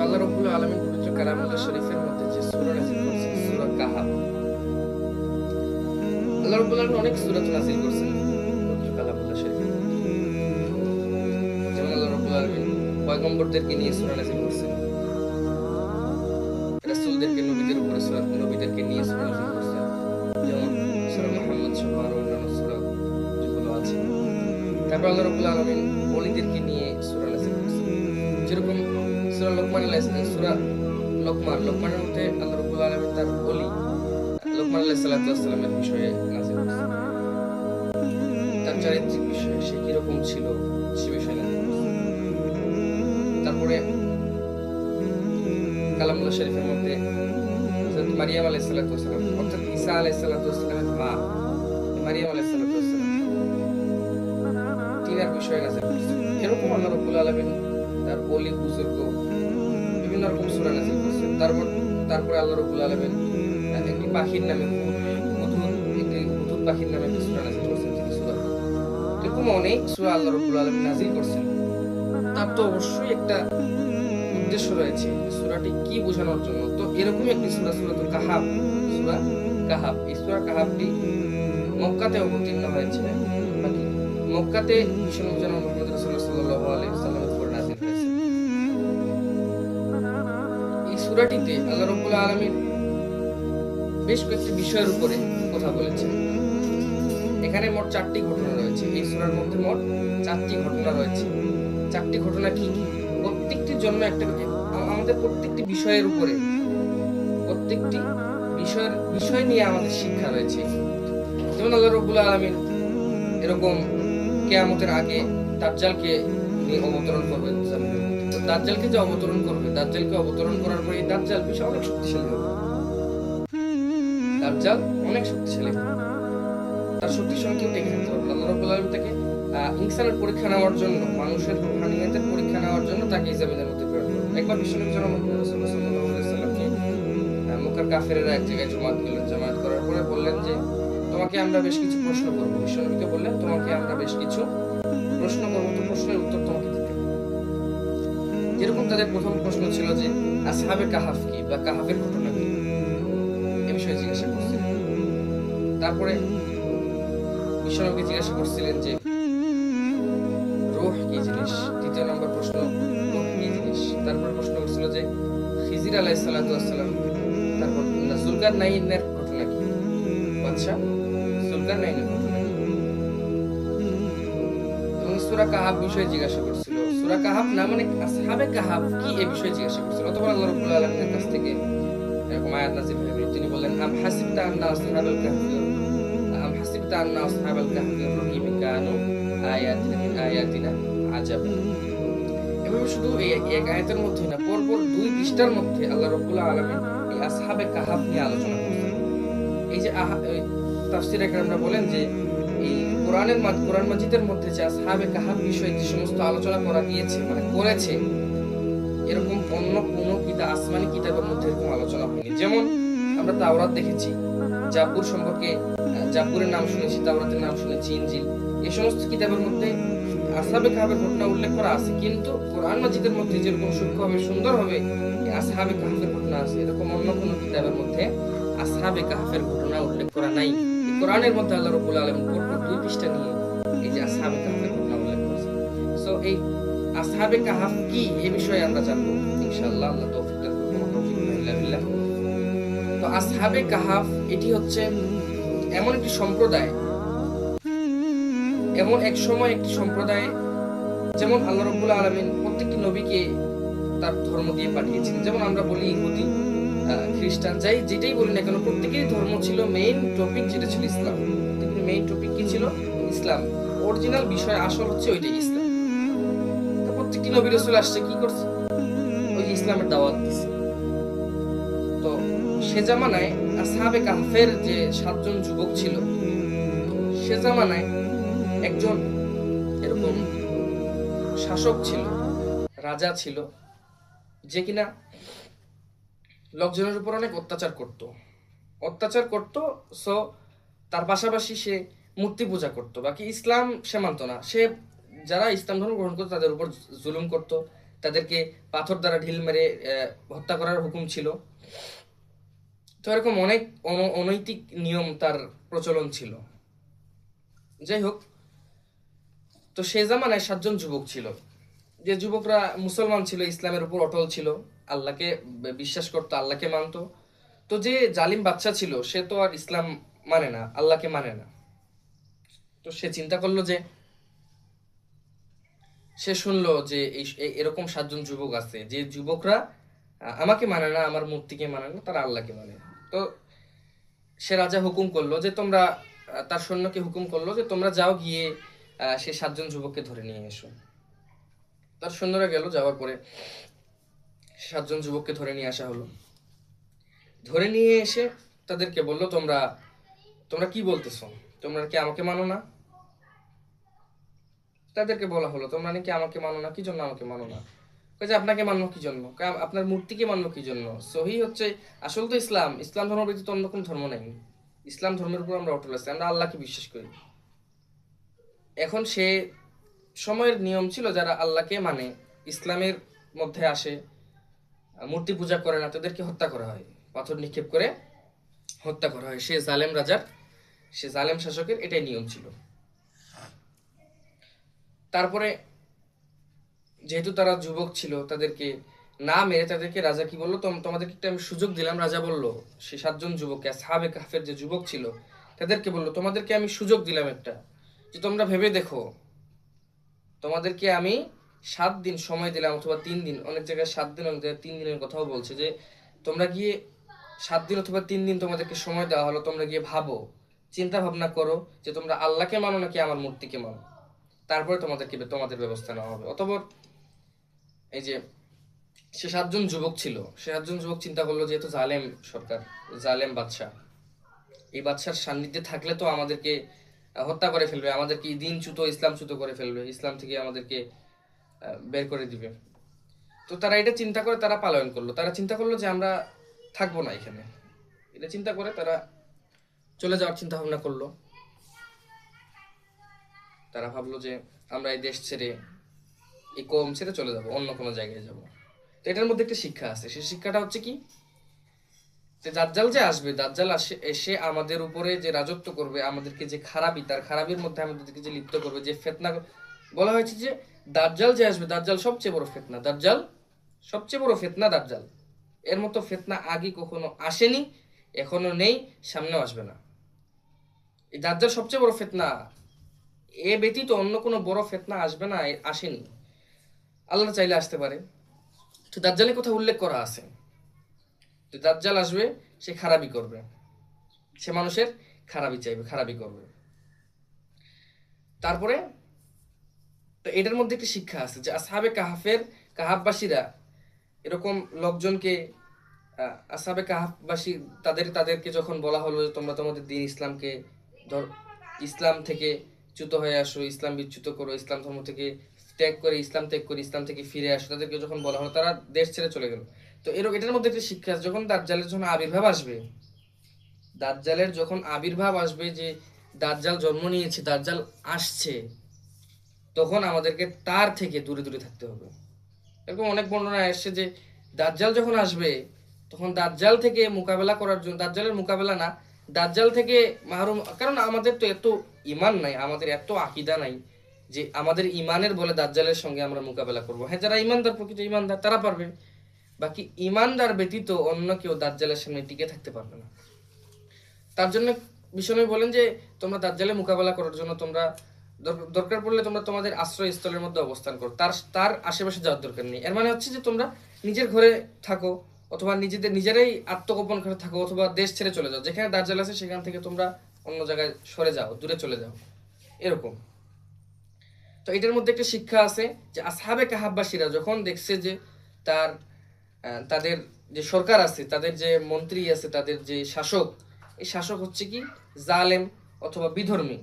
আল্লাহ রাব্বুল আলামিন পবিত্র কালামুল্লাহ শরীফের মধ্যে যে সূরা নাযিল করেছেন সূরা কাহাফ। আল্লাহ রাব্বুল আলামিন অনেক সূরা নাযিল করেছেন পবিত্র কালামুল্লাহ শরীফের মধ্যে। যেমন আল্লাহ রাব্বুল আলামিন পয়গম্বরদেরকে নিয়ে সূরা নাযিল করেছেন, রাসূলদেরকে নবীদের উপরে সূরা নবীদেরকে নিয়ে সূরা নাযিল করেছেন, যেমন সূরা মুহাম্মদ সহ আরো অন্যান্য সূরা যেগুলো আছে। তারপর আল্লাহ রাব্বুল আলামিন ওলিদেরকে নিয়ে সূরা নাযিল করেছেন, যেরকম সূরা লোকমান লোকমানের মধ্যে আল্লাহ রাব্বুল আলামিন তার ওলি লোকমান আলাইহিস সালাতু ওয়াস সালামের বিষয়ে নাযিল করেছেন, তার চারিত্রিক বিষয়ে সে কিরকম ছিল সে বিষয়ে নাযিল করেছেন। তারপরে কালামুল্লাহ শরীফের মধ্যে হযরত মারিয়াম আলাইহিস সালাতু ওয়াস সালাম অর্থাৎ ঈসা আলাইহিস সালাতু ওয়াস সালামের মা মারিয়াম আলাইহিস সালাতু ওয়াস সালাম তিনার বিষয়ে নাযিল করেছেন। এরকম আল্লাহ রাব্বুল আলামিন তার ওলি বুজুর্গ বিভিন্ন রকম সূরা নাযিল করেছেন। তারপরে আল্লাহ রাব্বুল আলামিন একটি পাখির নামে হুদহুদ পাখির নামে একটি সূরা নাযিল করেছেন, যেটি সূরা। এরকম অনেক সূরা আল্লাহ রাব্বুল আলামিন নাযিল করেছেন। তার তো অবশ্যই একটা উদ্দেশ্য রয়েছে সূরাটি কি বোঝানোর জন্য। তো এরকম একটি সূরা সূরাতুল কাহাফ, সূরা কাহাফ। এই সূরা কাহাফটি মক্কাতে অবতীর্ণ হয়েছে, বাকি মক্কাতে বিশ্বনবী জনাব মুহাম্মদ রাসূলুল্লাহ সাল্লাল্লাহু আলাইহি ওয়াসাল্লামের উপর নাযিল হয়েছে। এই সূরাটিতে আল্লাহ রাব্বুল আলামিন বেশ কয়েকটি বিষয়ের উপরে কথা বলেছেন। এখানে মোট 4টি ঘটনা রয়েছে। এই সূরার মধ্যে মোট 4টি ঘটনা রয়েছে। 4টি ঘটনা কি কি? প্রত্যেকটির জন্য একটা আমাদের প্রত্যেকটি বিষয়ের উপরে প্রত্যেকটি বিষয় নিয়ে আমাদের শিক্ষা রয়েছে। যেমন আল্লাহ রাব্বুল আলামিন এরকম কিয়ামতের আগে দাজ্জালকে নিয়ে অবতরণ করবেন। তো দাজ্জালকে যে অবতরণ করবে, দাজ্জালকে অবতরণ করার পরে এই দাজ্জাল বিষয় অনেক শক্তিশালী হবে। দাজ্জাল অনেক শক্তিশালী হবে, তার শক্তির সঙ্গে কেউ টেকে থাকতে পারবে না। আল্লাহ রাব্বুল আলামিন তাকে ইনসানের পরীক্ষা নেওয়ার জন্য, মানুষের রূহানিয়াতের পরীক্ষা নেওয়ার জন্য তাকে এই জমিনের মধ্যে প্রেরণ করবেন। একবার বিশ্বনবী জনাব মুহাম্মদ রাসূলুল্লাহ সাল্লাল্লাহু আলাইহি ওয়াসাল্লামকে মক্কার কাফেররা এক জায়গায় জামায়াত করার পরে বললেন যে তোমাকে আমরা বেশ কিছু প্রশ্ন করব। বিশ্বনবীকে বললেন তোমাকে আমরা বেশ কিছু প্রশ্ন করব, তো প্রশ্নের উত্তর তোমাকে দিতে হবে। যেরকম তাদের প্রথম প্রশ্ন ছিল যে আসহাবে কাহাফ কি বা কাহাফের ঘটনা কি, এই বিষয়ে জিজ্ঞাসা করছিলেন। তারপরে বিশ্বনবীকে জিজ্ঞাসা করছিলেন যে রূহ কি জিনিস, দ্বিতীয় নম্বর প্রশ্ন রূহ কি জিনিস। তারপর প্রশ্ন করছিল যে খিজির আলাইহিস সালাতু ওয়াস সালাম, তারপর যুলকারনাইনের ঘটনা কি, বাদশা যুলকারনাইনের ঘটনা কি, এবং সূরা কাহাফ বিষয়ে জিজ্ঞাসা করছিল। সূরা কাহাফ না মানে আসহাবে কাহাফ কি এই বিষয়ে জিজ্ঞাসা করছিল। অতঃপর আল্লাহ রাব্বুল আলামিনের কাছ থেকে এরকম আয়াত নাযিল হয়ে গেল। তিনি বললেন আম হাসিবতা আন্না আসহাবাল কাহফি রহিম কানু আয়াতিনা মিন আয়াতিনা আজাব। এভাবে শুধু এই এক আয়াতের মধ্যে না, পরপর 2 পৃষ্ঠার মধ্যে আল্লাহ রাব্বুল আলামিন এই আসহাবে কাহাফ নিয়ে আলোচনা করেছেন। এই যে তাফসীরে কেরামরা বলেন যে এই কোরআন মাজিদের মধ্যে যে আসহাবে কাহাফ বিষয়ে যে সমস্ত আলোচনা করা গিয়েছে মানে করেছে, এরকম অন্য কোনো আসমানি কিতাবের মধ্যে এরকম আলোচনা হয়নি। যেমন আমরা তাওরাত দেখেছি, জাবুর সম্পর্কে জাবুরের নাম শুনেছি, তাওরাতের নাম শুনেছি, ইনজিল, এই সমস্ত কিতাবের মধ্যে আসহাবে কাহাফের ঘটনা উল্লেখ করা আছে। কিন্তু কোরআন মাজিদের মধ্যে যেরকম সূক্ষ্মভাবে সুন্দরভাবে আসহাবে কাহাফের ঘটনা আছে, এরকম অন্য কোনো কিতাবের মধ্যে আসহাবে কাহাফের ঘটনা উল্লেখ করা নাই। এই কোরআনের মধ্যে আল্লাহ রাব্বুল আলামিন পরপর 2 পৃষ্ঠা নিয়ে এই যে আসহাবে কাহাফের ঘটনা উল্লেখ করেছেন। সো এই আসহাবে কাহাফ কি এই বিষয়ে আমরা জানবো ইনশাআল্লাহ, আল্লাহ তৌফিক দান করুন। তো আসহাবে কাহাফ এটি হচ্ছে এমন একটি সম্প্রদায়, এমন এক সময় একটি সম্প্রদায়, যেমন আল্লাহ রাব্বুল আলামিন প্রত্যেকটি নবীকে তার ধর্ম দিয়ে পাঠিয়েছিলেন। যেমন আমরা বলি ইহুদি, খ্রিস্টান, যেটাই বলি না কেন, প্রত্যেকেরই ধর্ম ছিল, মেইন টপিক যেটা ছিল ইসলাম। মেইন টপিক কি ছিল? ইসলাম। অরিজিনাল বিষয় আসল হচ্ছে ওইটাই ইসলাম। তো প্রত্যেকটি নবী রাসূল আসছে কি করছে? ওই ইসলামের দাওয়াত দিছে। তো সে জামানায় আসহাবে কাহফের যে 7 জন যুবক ছিল, সে জামানায় একজন এরকম শাসক ছিল, রাজা ছিল, যে কিনা লোকজনের উপর অনেক অত্যাচার করত। সো তার পাশাপাশি সে মূর্তি পূজা করত, বাকি ইসলাম সে মানত না। সে যারা ইসলাম ধর্ম গ্রহণ করতো তাদের উপর জুলুম করত, তাদেরকে পাথর দ্বারা ঢিল মেরে হত্যা করার হুকুম ছিল। তো এরকম অনেক অনৈতিক নিয়ম তার প্রচলন ছিল। যাই হোক, তো সে জামানায় 7 জন যুবক ছিল, যে যুবকরা মুসলমান ছিল, ইসলামের উপর অটল ছিল, আল্লাহকে বিশ্বাস করতো, আল্লাহকে মানতো। তো যে জালিম বাচ্চা ছিল সে তো আর ইসলাম মানে না, আল্লাহকে মানে না। তো সে চিন্তা করলো যে, সে শুনলো যে এরকম 7 জন যুবক আছে, যে যুবকরা আমাকে মানে না, আমার মূর্তিকে মানে না, তারা আল্লাহকে মানে। তো সে রাজা হুকুম করলো যে তোমরা, তার সৈন্যকে হুকুম করলো যে তোমরা যাও, গিয়ে সে 7 জন যুবককে ধরে নিয়ে এসো। তার সৈন্যরা গেল, যাওয়ার পরে 7 জন যুবককে ধরে নিয়ে আসা হলো। ধরে নিয়ে এসে তাদেরকে বললো, তোমরা তোমরা কি বলতেছো, তোমরা কি আমাকে মানো না? তাদেরকে বলা হলো, তোমরা নাকি আমাকে মানো না, কি জন্য আমাকে মানো না? যে আপনাকে মানবো কি জন্য, আপনার মূর্তিকে মানবো কি জন্য? সহি হচ্ছে, আসল তো ইসলাম, ইসলাম ধর্ম ব্যতীত অন্য কোনো ধর্ম নাই। ইসলাম ধর্মের উপর আমরা অটল আছি, আমরা আল্লাহকে বিশ্বাস করি। এখন সে সময়ের নিয়ম ছিল, যারা আল্লাহকে মানে, ইসলামের মধ্যে আসে, মূর্তি পূজা করে না, তাদেরকে হত্যা করা হয়, পাথর নিক্ষেপ করে হত্যা করা হয়। সে জালেম রাজার, সে জালেম শাসকের এটাই নিয়ম ছিল। তারপরে যেহেতু তারা যুবক ছিল, তাদেরকে না মেরে তাদেরকে রাজা কি বললো, তোমাদেরকে একটা আমি সুযোগ দিলাম। রাজা বলল, সে 7 জন যুবককে, আসহাবে কাহফের যে যুবক ছিল তাদেরকে বললো, তোমাদেরকে আমি সুযোগ দিলাম একটা, যে তোমরা ভেবে দেখো, তোমাদেরকে আমি 7 দিন সময় দিলাম, অথবা 3 দিন, অনেক জায়গায় 7 দিন, অনেক জায়গায় 3 দিনের কথাও বলছে, যে তোমরা গিয়ে 7 দিন অথবা 3 দিন তোমাদেরকে সময় দেওয়া হলো, তোমরা গিয়ে ভাবো, চিন্তা ভাবনা করো যে তোমরা আল্লাহকে মানো নাকি আমার মূর্তিকে মানো, তারপরে তোমাদেরকে তোমাদের ব্যবস্থা নেওয়া হবে। অতঃপর এই যে সে 7 জন যুবক ছিল, সে 7 জন যুবক চিন্তা করলো, যেহেতু জালেম সরকার, জালেম বাদশাহ, এই বাদশার সান্নিধ্যে থাকলে তো আমাদেরকে হত্যা করে ফেলবে, আমাদেরকে দিন চ্যুত, ইসলাম চ্যুত করে ফেলবে, ইসলাম থেকে আমাদেরকে বের করে দিবে। তো তারা এটা চিন্তা করে তারা পালায়ন করলো। তারা চিন্তা করলো যে আমরা থাকবো না এখানে, এটা চিন্তা করে তারা চলে যাওয়ার চিন্তা ভাবনা করলো। তারা ভাবলো যে আমরা এই দেশ ছেড়ে, এই কওম ছেড়ে চলে যাব, অন্য কোনো জায়গায় যাব। তো এটার মধ্যে একটা শিক্ষা আছে, সেই শিক্ষাটা হচ্ছে কি, যে দাজ্জাল যে আসবে, দাজ্জাল এসে আমাদের উপরে যে রাজত্ব করবে, আমাদেরকে যে খারাপি, তার খারাপির মধ্যে আমাদেরকে যে লিপ্ত করবে, যে ফিতনা, বলা হয়েছে যে দাজ্জাল যে আসবে, দাজ্জাল সবচেয়ে বড় ফিতনা, দাজ্জাল সবচেয়ে বড় ফিতনা, দাজ্জাল এর মতো ফিতনা আগে কখনো আসেনি, এখনো নেই, সামনেও আসবে না। এই দাজ্জাল সবচেয়ে বড় ফিতনা, এ ব্যতীত অন্য কোনো বড় ফিতনা আসবে না, আসেনি। আল্লাহ চাইলে আসতে পারে। তো দাজ্জালের কথা উল্লেখ করা আছে, তো দাজ্জাল আসবে, সে খারাপি করবে, সে মানুষের খারাপি চাইবে, খারাপি করবে। তারপরে তো এটার মধ্যে একটি শিক্ষা আছে, যে আসহাবে কাহাফের, কাহাববাসীরা এরকম লোকজনকে, আসহাবে কাহাফবাসী, তাদেরকে যখন বলা হলো যে তোমরা তোমাদের দিন ইসলামকে, ইসলাম থেকে চ্যুত হয়ে আসো, ইসলাম বিচ্যুত করো, ইসলাম ধর্ম থেকে ত্যাগ করে, ইসলাম ত্যাগ করে ইসলাম থেকে ফিরে আসো, তাদেরকে যখন বলা হলো, তারা দেশ ছেড়ে চলে গেল। তো এটার মধ্যে একটা শিক্ষা আছে, যখন দাজ্জালের যখন আবির্ভাব আসবে, দাজ্জালের যখন আবির্ভাব আসবে, যে দাজ্জাল জন্ম নিয়েছে, দাজ্জাল আসছে, তখন আমাদেরকে তার থেকে দূরে দূরে থাকতে হবে। এরকম অনেক বর্ণনা আসছে যে দাজ্জাল যখন আসবে, তখন দাজ্জাল থেকে মোকাবেলা করার জন্য, দাজ্জালের মোকাবেলা না, দাজ্জাল থেকে মাহরুম, কারণ আমাদের তো এত ইমান নাই, আমাদের এত আকীদা নাই যে আমাদের ইমানের বলে দাজ্জালের সঙ্গে আমরা মোকাবেলা করব। হ্যাঁ, যারা ইমানদার, প্রকৃত ইমানদার, তারা পারবে, বাকি ইমানদার ব্যতীত অন্য কেউ দাজ্জালের সামনে টিকে থাকতে পারবে না। তার জন্য বিষ্ণু বলেন যে তোমরা দাজ্জালের মোকাবেলা করার জন্য তোমরা দরকার পড়লে তোমরা তোমাদের আশ্রয়স্থলের মধ্যে অবস্থান করো, তার আশেপাশে যাওয়ার দরকার নেই। এর মানে হচ্ছে যে তোমরা নিজের ঘরে থাকো, অথবা নিজেরাই আত্মগোপন করে থাকো, অথবা দেশ ছেড়ে চলে যাও, যেখানে দাজ্জাল আছে সেখান থেকে তোমরা অন্য জায়গায় সরে যাও, দূরে চলে যাও, এরকম। তো এটার মধ্যে একটা শিক্ষা আছে, যে আসহাবে কাহাববাসীরা যখন দেখছে যে তাদের যে সরকার আছে, তাদের যে মন্ত্রী আছে, তাদের যে শাসক, এই শাসক হচ্ছে কি জালেম অথবা বিধর্মী,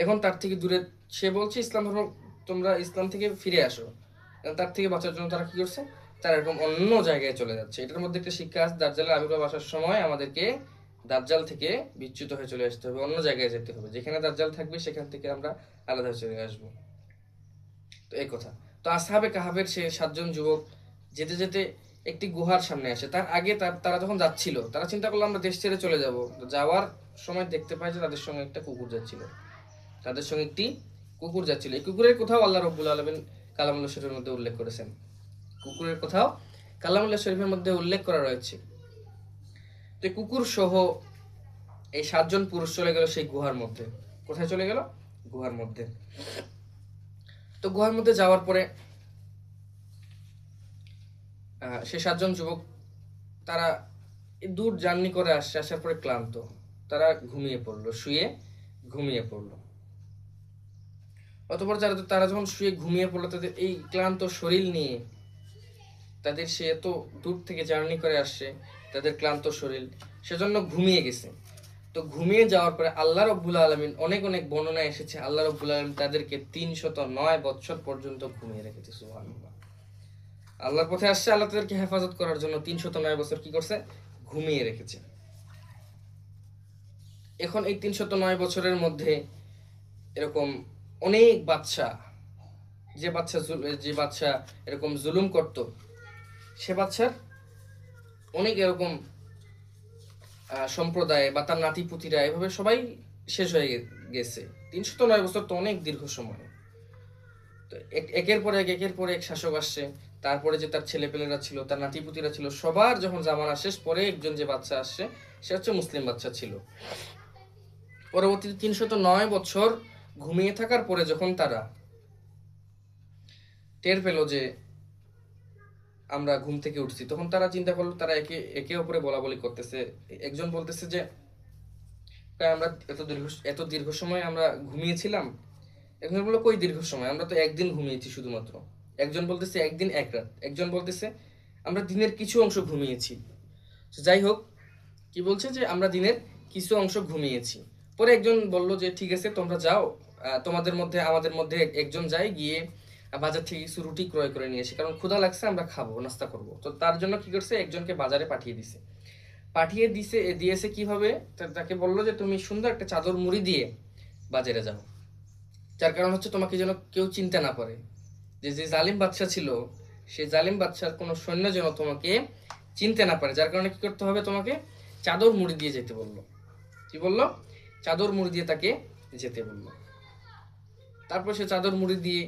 এখন তার থেকে দূরে, সে বলছে ইসলাম ধর্ম, তোমরা ইসলাম থেকে ফিরে আসো, তার থেকে বাঁচার জন্য তারা কি করছে, তারা এরকম অন্য জায়গায় চলে যাচ্ছে। এটার মধ্যে একটা শিক্ষা আছে, দাজ্জালের আবির্ভাব আসার সময় আমাদেরকে দাজ্জাল থেকে বিচ্যুত হয়ে চলে আসতে হবে, অন্য জায়গায় যেতে হবে, যেখানে দাজ্জাল থাকবে সেখান থেকে আমরা আলাদা হয়ে চলে আসবো। তো এই কথা। তো আসহাবে কাহাফের সে 7 জন যুবক যেতে যেতে একটি গুহার সামনে আসে। তার আগে তারা যখন যাচ্ছিল, তারা চিন্তা করলো আমরা দেশ ছেড়ে চলে যাব। যাওয়ার সময় দেখতে পায় যে তাদের সঙ্গে একটা কুকুর যাচ্ছিল। তাদের সঙ্গে একটি কুকুর যাচ্ছিল। এই কুকুরের কোথাও আল্লাহ রাব্বুল আলামিন কালামুল্লাহ শরীফের মধ্যে উল্লেখ করেছেন। কুকুরের কোথাও কালামুল্লাহ শরীফের মধ্যে উল্লেখ করা রয়েছে। তো কুকুর সহ এই 7 জন পুরুষ চলে গেল সেই গুহার মধ্যে। কোথায় চলে গেল? গুহার মধ্যে। তো গুহার মধ্যে যাওয়ার পরে সে 7 জন যুবক তারা দূর জার্নি করে আসার পরে ক্লান্ত, তারা ঘুমিয়ে পড়লো, শুয়ে ঘুমিয়ে পড়লো। অতঃপর তারা যখন শুয়ে ঘুমিয়ে পড়লো, তাদের এই ক্লান্ত শরীর নিয়ে, তাদের সে এত দূর থেকে জার্নি করে আসছে, তাদের ক্লান্ত শরীর, সেজন্য ঘুমিয়ে গেছে। তো ঘুমিয়ে যাওয়ার পরে আল্লাহ রাব্বুল আলামিন, অনেক অনেক বর্ণনা এসেছে, আল্লাহ রাব্বুল আলামিন তাদেরকে 309 বছর পর্যন্ত ঘুমিয়ে রেখেছে। সুবহানাল্লাহ। আল্লাহর পথে আসছে, আল্লাহ তাদেরকে হেফাজত করার জন্য 309 বছর কি করছে? ঘুমিয়ে রেখেছে। এখন এই 309 বছরের মধ্যে এরকম অনেক বাদশা, যে বাদশা এরকম জুলুম করত, সে বাদশার অনেক এরকম সম্প্রদায় বা তার নাতিপুতিরা এভাবে সবাই শেষ হয়ে গেছে। 309 বছর তো অনেক দীর্ঘ সময়। তো একের পর এক শাসক আসছে। তারপরে যে তার ছেলেপেলেরা ছিল, তার নাতিপুতিরা ছিল, সবার যখন জামানা শেষ, পরে একজন যে বাচ্চা আসছে, সে হচ্ছে মুসলিম বাচ্চা ছিল। পরবর্তীতে 309 বছর ঘুমিয়ে থাকার পরে যখন তারা টের পেল যে আমরা ঘুম থেকে উঠছি, তখন তারা চিন্তা করলো, তারা একে অপরে বলা বলি করতেছে। একজন বলতেছে যে আমরা এত দীর্ঘ সময় আমরা ঘুমিয়েছিলাম। একজন বললো, কই দীর্ঘ সময়, আমরা তো একদিন ঘুমিয়েছি শুধুমাত্র। একজন বলতেছে একদিন এক রাত। একজন বলতেছে আমরা দিনের কিছু অংশ ঘুমিয়েছি। যাই হোক, কি বলছে যে আমরা দিনের কিছু অংশ ঘুমিয়েছি। পরে একজন বলল যে ঠিক আছে, তোমরা যাও, তোমাদের মধ্যে আমাদের মধ্যে একজন যায়, গিয়ে বাজার থেকে কিছু রুটি ক্রয় করে নিয়ে এসে, কারণ ক্ষুধা লাগছে, আমরা খাবো, নাস্তা করব। তো তার জন্য কি করছে, একজনকে বাজারে দিয়েছে কিভাবে, তাকে বললো যে তুমি সুন্দর একটা চাদর মুড়ি দিয়ে বাজারে যাও। যার কারণ হচ্ছে তোমাকে যেন কেউ চিনতে না পারে, যে জালিম বাদশা ছিল, সেই জালিম বাদশার কোনো সৈন্য যেন তোমাকে চিনতে না পারে। যার কারণে কি করতে হবে, তোমাকে চাদর মুড়ি দিয়ে যেতে বললো। কি বললো? চাদর মুড়ি দিয়ে তাকে যেতে বললো। তারপর সে চাদর মুড়ি দিয়ে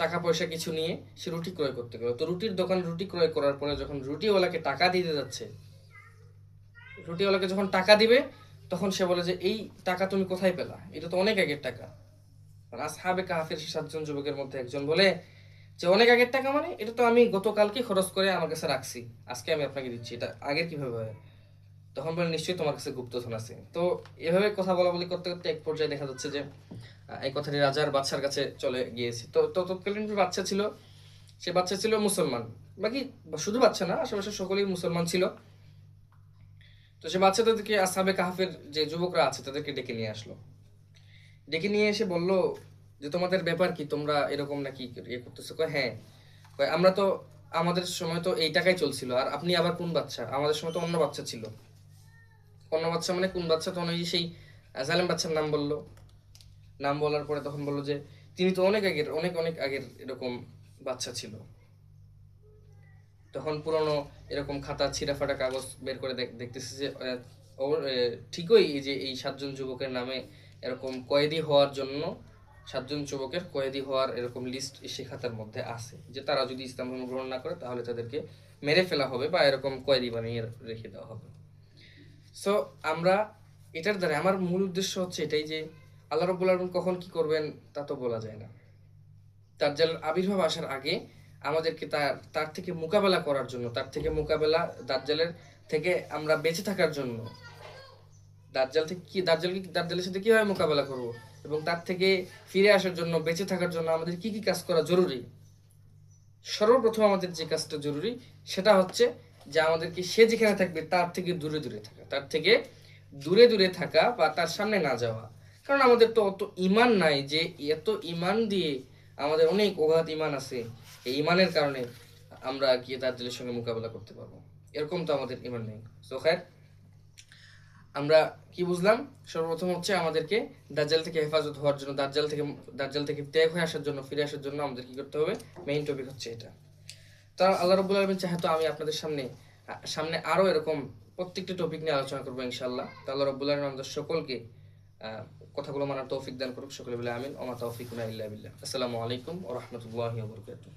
টাকা পয়সা কিছু নিয়ে সে রুটি ক্রয় করতে গেল। তো রুটির দোকানে রুটি ক্রয় করার পরে যখন রুটিওয়ালাকে টাকা দিতে যাচ্ছে, রুটিওয়ালাকে যখন টাকা দিবে, তখন সে বলে যে এই টাকা তুমি কোথায় পেলা, এটা তো অনেক আগের টাকা। আসহাবে কাহাফের 7 জন যুবকের মধ্যে একজন বলে যে অনেক আগের টাকা মানে, এটা তো আমি গতকালকে খরচ করে আমার কাছে রাখছি, আজকে আমি আপনাকে দিচ্ছি, এটা আগের কিভাবে হয়? তখন বলে নিশ্চয়ই তোমার কাছে গুপ্তধন আছে। তো এভাবে কথা বলা বলি করতে করতে এক পর্যায়ে দেখা যাচ্ছে যে এই কথাটি রাজার বাদশার কাছে চলে গিয়েছে। তো তৎকালীন যে বাচ্চা ছিল, সে বাচ্চা ছিল মুসলমান। বাকি শুধু বাচ্চা না, আশেপাশে সকলেই মুসলমান ছিল। তো সে বাচ্চা তাদেরকে আসহাবে কাহাফের যে যুবকরা আছে তাদেরকে ডেকে নিয়ে আসলো। ডেকে নিয়ে এসে বলল যে তোমাদের ব্যাপার কি, তোমরা এরকম নাকি ইয়ে করতেছো? হ্যাঁ। আমরা তো, আমাদের সময় তো এই টাকাই চলছিল, আর আপনি আবার কোন বাচ্চা? আমাদের সময় তো অন্য বাচ্চা ছিল। অন্য বাচ্চা মানে কোন বাচ্চা? তো ওই সেই জালেম বাচ্চার নাম বললো। নাম বলার পরে তখন বললো যে তিনি তো অনেক আগের এরকম বাচ্চা ছিল। তখন পুরনো এরকম খাতা ছিঁড়া ফাটা কাগজ বের করে দেখতেছে যে ঠিকই যে এই 7 জন যুবকের নামে এরকম কয়েদি হওয়ার জন্য, 7 জন যুবকের কয়েদি হওয়ার এরকম লিস্ট সে খাতার মধ্যে আছে, যে তারা যদি ইসলাম ধর্ম গ্রহণ না করে তাহলে তাদেরকে মেরে ফেলা হবে বা এরকম কয়েদি বানিয়ে রেখে দেওয়া হবে। সো আমরা এটার দ্বারা, আমার মূল উদ্দেশ্য হচ্ছে এটাই যে আল্লাহ রাব্বুল আলামিন কখন কি করবেন তা তো বলা যায় না। দাজ্জালের আবির্ভাব আসার আগে আমাদেরকে তার থেকে মোকাবেলা করার জন্য, দাজ্জালের থেকে আমরা বেঁচে থাকার জন্য, দাজ্জালের সাথে কিভাবে মোকাবেলা করব এবং তার থেকে ফিরে আসার জন্য, বেঁচে থাকার জন্য আমাদের কি কি কাজ করা জরুরি। সর্বপ্রথম আমাদের যে কাজটা জরুরি সেটা হচ্ছে যে আমাদেরকে সে যেখানে থাকবে তার থেকে দূরে থাকা বা তার সামনে না যাওয়া। কারণ আমাদের তো অত ইমান নাই যে এত ইমান দিয়ে, আমাদের অনেক অগাধ ইমান আছে, এই ইমানের কারণে আমরা গিয়ে দাজ্জালের সঙ্গে মোকাবেলা করতে পারবো, এরকম তো আমাদের ইমান নেই। সো খায়ের, আমরা কি বুঝলাম? সর্বপ্রথম হচ্ছে আমাদেরকে দাজ্জাল থেকে হেফাজত হওয়ার জন্য, দাজ্জাল থেকে ত্যাগ হয়ে আসার জন্য, ফিরে আসার জন্য আমাদের কি করতে হবে? মেইন টপিক হচ্ছে এটা। তা আল্লাহ রাব্বুল আলামিন চাহে তো আমি আপনাদের সামনে আরো এরকম প্রত্যেকটা টপিক নিয়ে আলোচনা করবো ইনশাআল্লাহ। তা আল্লাহ রাব্বুল আলামিন আমাদের সকলকে কথাগুলো মানার তৌফিক দান করুক। সকলে বলে আমিন। ওমা তাওফিকুনা ইল্লা বিল্লাহ। আসসালামু আলাইকুম ওয়া রাহমাতুল্লাহি ওয়া বারাকাতুহু।